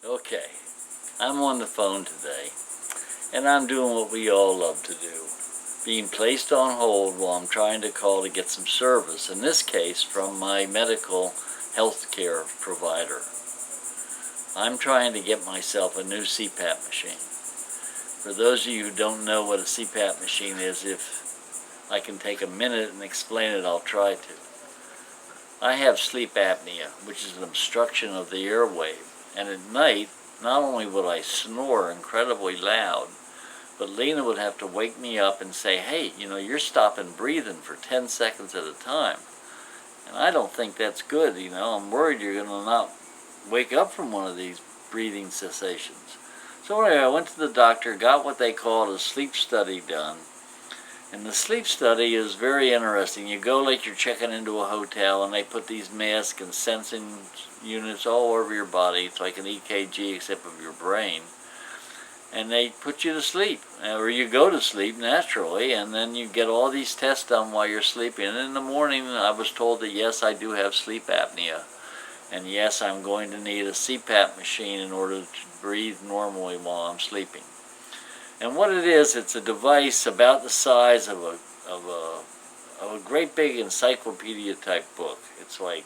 Okay, I'm on the phone today, and I'm doing what we all love to do, being placed on hold while I'm trying to call to get some service, in this case from my medical health care provider. I'm trying to get myself a new CPAP machine. For those of you who don't know what a CPAP machine is, if I can take a minute and explain it, I'll try to. I have sleep apnea, which is an obstruction of the airway, and at night, not only would I snore incredibly loud, but Lena would have to wake me up and say, hey, you're stopping breathing for 10 seconds at a time. And I don't think that's good, I'm worried you're going to not wake up from one of these breathing cessations. So anyway, I went to the doctor, got what they call a sleep study done. And the sleep study is very interesting. You go like you're checking into a hotel, and they put these masks and sensing units all over your body. It's like an EKG except of your brain. And they put you to sleep, or you go to sleep naturally, and then you get all these tests done while you're sleeping. And in the morning, I was told that yes, I do have sleep apnea. And yes, I'm going to need a CPAP machine in order to breathe normally while I'm sleeping. And what it is, it's a device about the size of a great big encyclopedia type book. It's like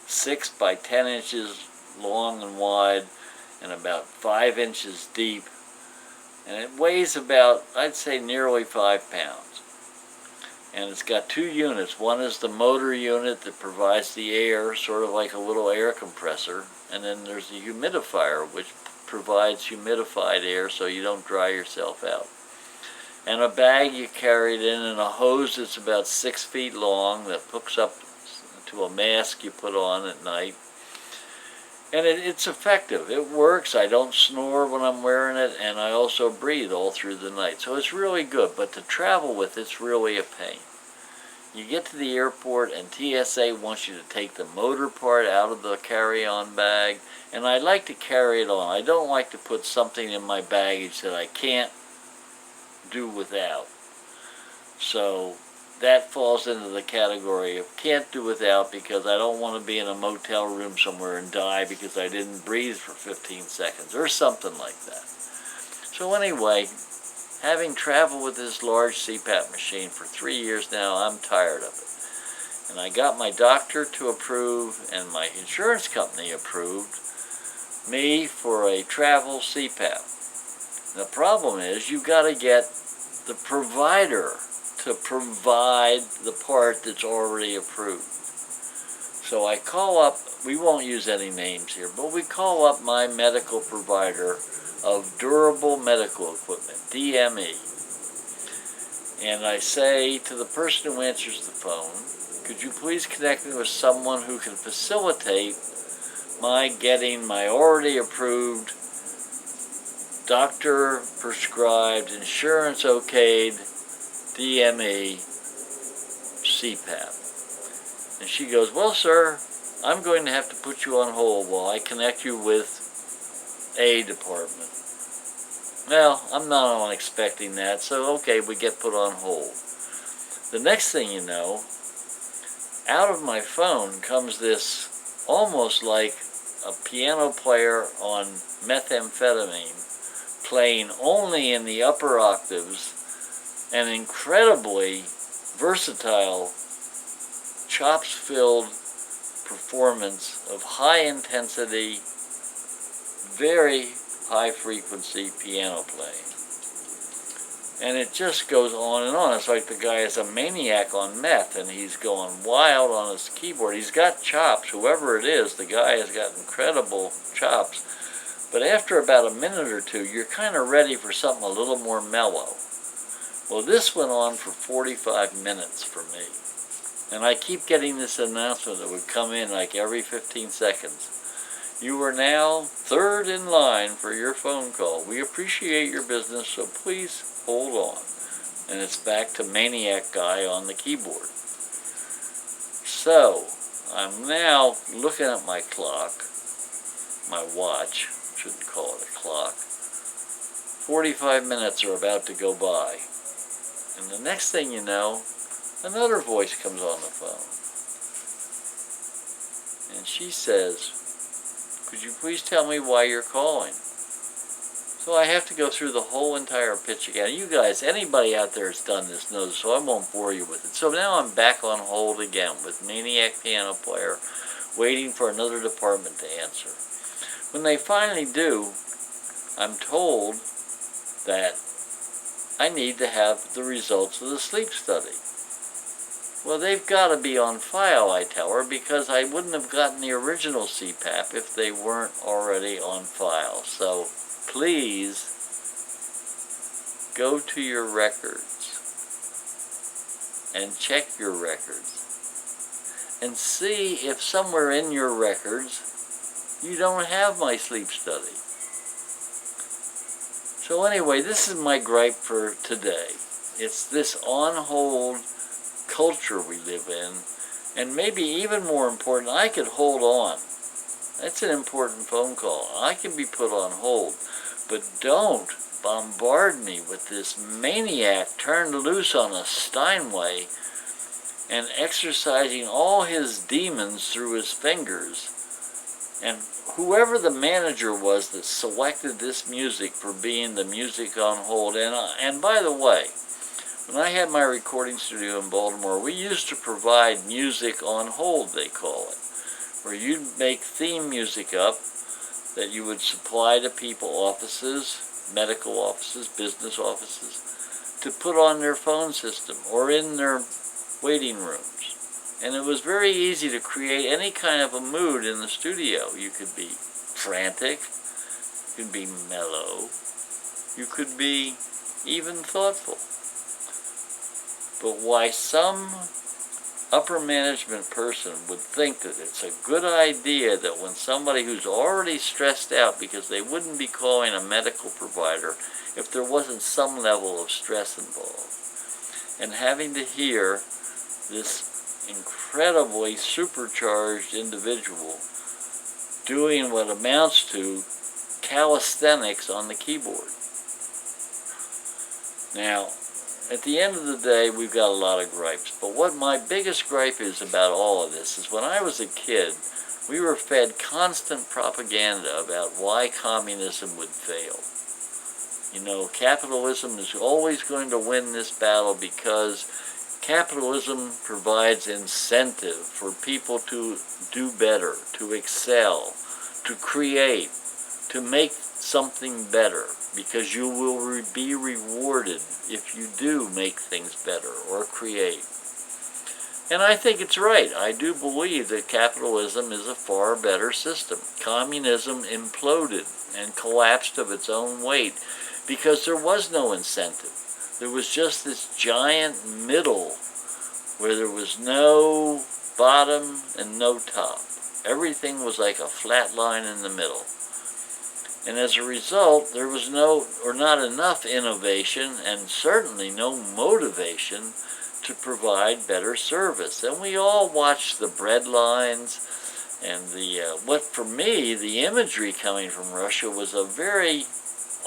6 by 10 inches long and wide and about 5 inches deep. And it weighs about, I'd say, nearly 5 pounds. And it's got 2 units. One is the motor unit that provides the air, sort of like a little air compressor. And then there's the humidifier, which provides humidified air so you don't dry yourself out. And a bag you carry it in, and a hose that's about 6 feet long that hooks up to a mask you put on at night. And it's effective. It works. I don't snore when I'm wearing it, and I also breathe all through the night. So it's really good, but to travel with it's really a pain. You get to the airport and TSA wants you to take the motor part out of the carry-on bag, and I like to carry it on. I don't like to put something in my baggage that I can't do without. So that falls into the category of can't do without, because I don't want to be in a motel room somewhere and die because I didn't breathe for 15 seconds or something like that. So anyway, having traveled with this large CPAP machine for 3 years now, I'm tired of it. And I got my doctor to approve and my insurance company approved me for a travel CPAP. The problem is you've got to get the provider to provide the part that's already approved. So I call up, we won't use any names here, but we call up my medical provider of durable medical equipment, DME. And I say to the person who answers the phone, could you please connect me with someone who can facilitate my getting my already approved, doctor prescribed, insurance okayed DME CPAP. And she goes, well, sir, I'm going to have to put you on hold while I connect you with a department. Well, I'm not expecting that, so okay, we get put on hold. The next thing you know, out of my phone comes this almost like a piano player on methamphetamine, playing only in the upper octaves, an incredibly versatile, chops-filled performance of high-intensity, very high-frequency piano playing. And it just goes on and on. It's like the guy is a maniac on meth, and he's going wild on his keyboard. He's got chops, whoever it is, the guy has got incredible chops. But after about a minute or two, you're kind of ready for something a little more mellow. Well, this went on for 45 minutes for me. And I keep getting this announcement that would come in like every 15 seconds. You are now third in line for your phone call. We appreciate your business, so please hold on. And it's back to maniac guy on the keyboard. So, I'm now looking at my clock, my watch, shouldn't call it a clock. 45 minutes are about to go by. And the next thing you know, another voice comes on the phone. And she says, could Could you please tell me why you're calling? So I have to go through the whole entire pitch again. You guys, anybody out there that's done this knows, so I won't bore you with it. So now I'm back on hold again with Maniac Piano Player, waiting for another department to answer. When they finally do, I'm told that I need to have the results of the sleep study. Well, they've got to be on file, I tell her, because I wouldn't have gotten the original CPAP if they weren't already on file. So please go to your records and check your records and see if somewhere in your records you don't have my sleep study. So anyway, this is my gripe for today. It's this on-hold culture we live in, and maybe even more important, I could hold on. That's an important phone call. I can be put on hold, but don't bombard me with this maniac turned loose on a Steinway and exercising all his demons through his fingers. And whoever the manager was that selected this music for being the music on hold, and by the way, when I had my recording studio in Baltimore, we used to provide music on hold, they call it, where you'd make theme music up that you would supply to people, offices, medical offices, business offices, to put on their phone system or in their waiting rooms. And it was very easy to create any kind of a mood in the studio. You could be frantic, you could be mellow, you could be even thoughtful. But why some upper management person would think that it's a good idea that when somebody who's already stressed out, because they wouldn't be calling a medical provider if there wasn't some level of stress involved, and having to hear this incredibly supercharged individual doing what amounts to calisthenics on the keyboard. Now, at the end of the day, we've got a lot of gripes. But what my biggest gripe is about all of this is when I was a kid, we were fed constant propaganda about why communism would fail. You know, capitalism is always going to win this battle because capitalism provides incentive for people to do better, to excel, to create, to make something better, because you will be rewarded if you do make things better or create. And I think it's right. I do believe that capitalism is a far better system. Communism imploded and collapsed of its own weight because there was no incentive. There was just this giant middle where there was no bottom and no top. Everything was like a flat line in the middle. And as a result, there was no, or not enough innovation, and certainly no motivation to provide better service. And we all watched the bread lines, and what for me, the imagery coming from Russia was a very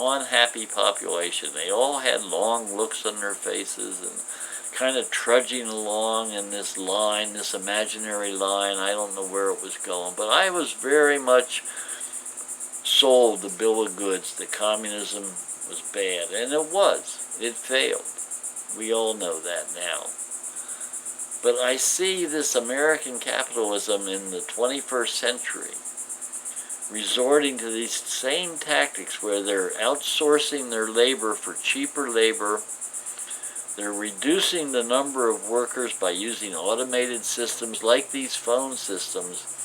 unhappy population. They all had long looks on their faces and kind of trudging along in this line, this imaginary line. I don't know where it was going, but I was very much sold the bill of goods that communism was bad, and it was. It failed. We all know that now. But I see this American capitalism in the 21st century resorting to these same tactics where they're outsourcing their labor for cheaper labor. They're reducing the number of workers by using automated systems like these phone systems.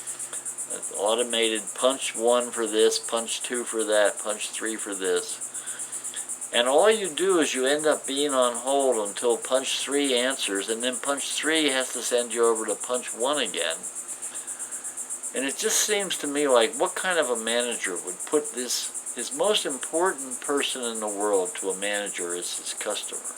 Automated punch 1 for this, punch 2 for that, punch 3 for this. And all you do is you end up being on hold until punch 3 answers, and then punch 3 has to send you over to punch 1 again. And it just seems to me like what kind of a manager would put his most important person in the world to a manager is his customer.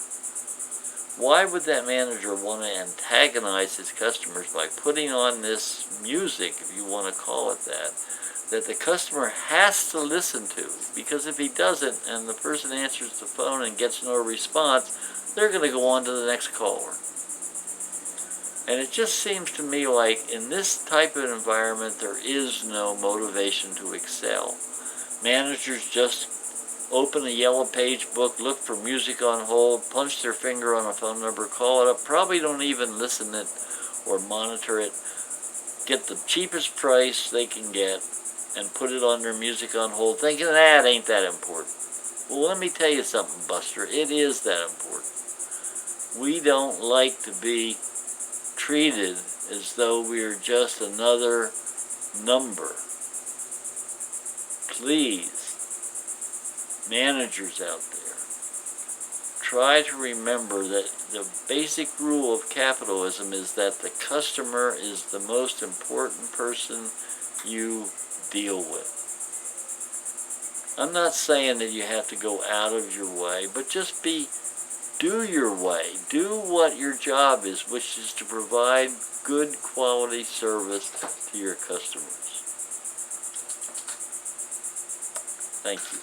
Why would that manager want to antagonize his customers by putting on this music, if you want to call it that the customer has to listen to? Because if he doesn't, and the person answers the phone and gets no response, they're going to go on to the next caller. And it just seems to me like in this type of environment, there is no motivation to excel. Managers just open a yellow page book, look for music on hold, punch their finger on a phone number, call it up, probably don't even listen it or monitor it, get the cheapest price they can get and put it on their music on hold, thinking that ain't that important. Well, let me tell you something, Buster, it is that important. We don't like to be treated as though we're just another number. Please, managers out there, try to remember that the basic rule of capitalism is that the customer is the most important person you deal with. I'm not saying that you have to go out of your way, but just do your way. Do what your job is, which is to provide good quality service to your customers. Thank you.